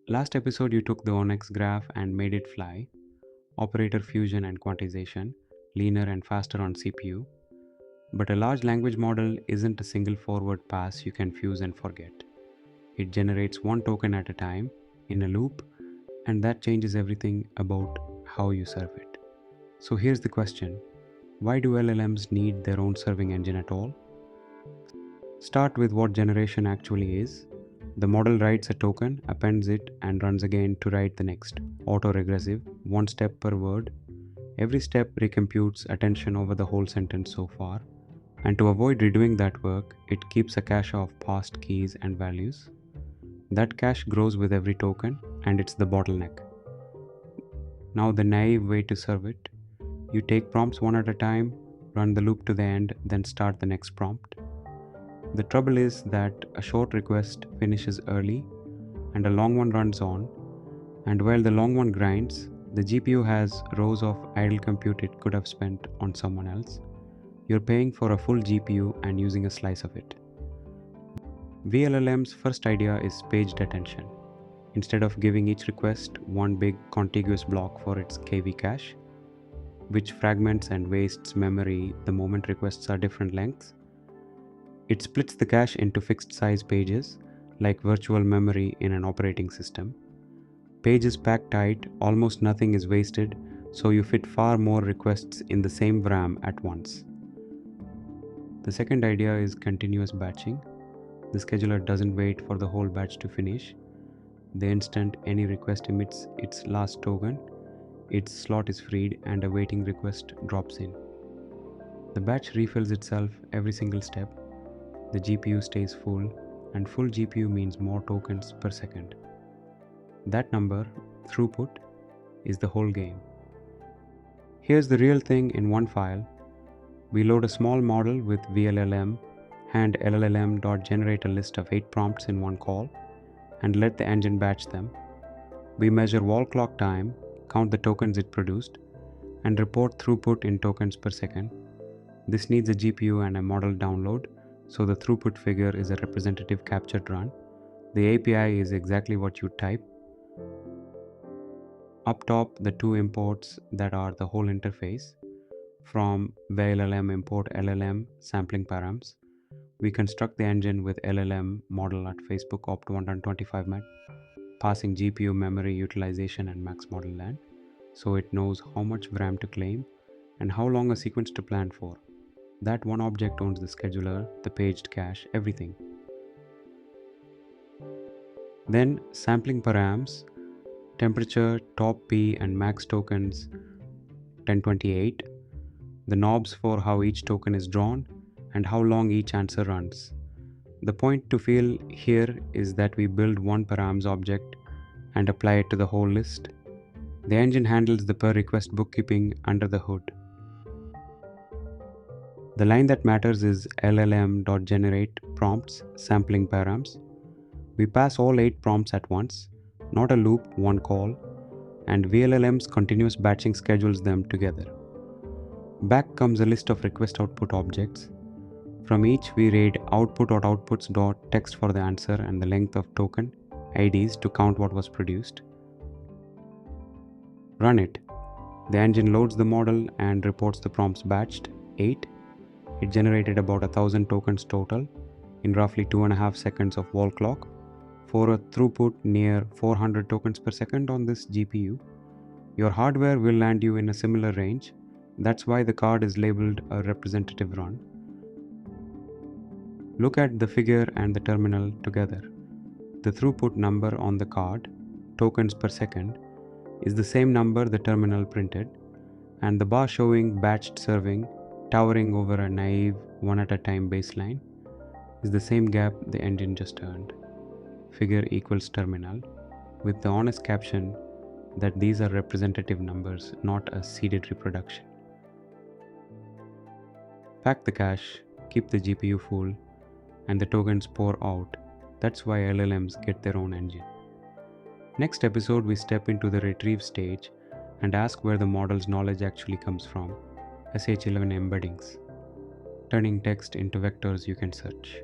Last episode, you took the ONNX graph and made it fly, operator fusion and quantization, leaner and faster on CPU. But a large language model isn't a single forward pass you can fuse and forget. It generates one token at a time in a loop, and that changes everything about how you serve it. So here's the question: why do LLMs need their own serving engine at all? Start with what generation actually is. The model writes a token, appends it, and runs again to write the next. Autoregressive, one step per word. Every step recomputes attention over the whole sentence so far. And to avoid redoing that work, it keeps a cache of past keys and values. That cache grows with every token, and it's the bottleneck. Now the naive way to serve it: you take prompts one at a time, run the loop to the end, then start the next prompt. The trouble is that a short request finishes early and a long one runs on, and while the long one grinds, the GPU has rows of idle compute it could have spent on someone else. You're paying for a full GPU and using a slice of it. vLLM's first idea is paged attention. Instead of giving each request one big contiguous block for its KV cache, which fragments and wastes memory the moment requests are different lengths, it splits the cache into fixed size pages, like virtual memory in an operating system. Pages packed tight, almost nothing is wasted, so you fit far more requests in the same RAM at once. The second idea is continuous batching. The scheduler doesn't wait for the whole batch to finish. The instant any request emits its last token, its slot is freed and a waiting request drops in. The batch refills itself every single step. The GPU stays full, and full GPU means more tokens per second. That number, throughput, is the whole game. Here's the real thing in one file. We load a small model with vLLM, and LLM.generate a list of 8 prompts in one call, and let the engine batch them. We measure wall clock time, count the tokens it produced, and report throughput in tokens per second. This needs a GPU and a model download, so the throughput figure is a representative captured run. The API is exactly what you type. Up top, the two imports that are the whole interface. From vLLM import LLM sampling params. We construct the engine with LLM model at Facebook opt 125 met, passing GPU memory utilization and max model land, so it knows how much RAM to claim and how long a sequence to plan for. That one object owns the scheduler, the paged cache, everything. Then sampling params, temperature, top P and max tokens 1028, the knobs for how each token is drawn and how long each answer runs. The point to feel here is that we build one params object and apply it to the whole list. The engine handles the per request bookkeeping under the hood. The line that matters is LLM.generate prompts sampling params. We pass all 8 prompts at once, not a loop, one call, and vLLM's continuous batching schedules them together. Back comes a list of request output objects. From each we read output.outputs.text for the answer and the length of token IDs to count what was produced. Run it. The engine loads the model and reports the prompts batched, 8. It generated about 1,000 tokens total in roughly 2.5 seconds of wall clock for a throughput near 400 tokens per second on this GPU. Your hardware will land you in a similar range. That's why the card is labeled a representative run. Look at the figure and the terminal together. The throughput number on the card, tokens per second, is the same number the terminal printed, and the bar showing batched serving, towering over a naive one-at-a-time baseline, is the same gap the engine just earned. Figure equals terminal, with the honest caption that these are representative numbers, not a seeded reproduction. Pack the cache, keep the GPU full, and the tokens pour out. That's why LLMs get their own engine. Next episode, we step into the retrieve stage and ask where the model's knowledge actually comes from. SH11 embeddings, turning text into vectors you can search.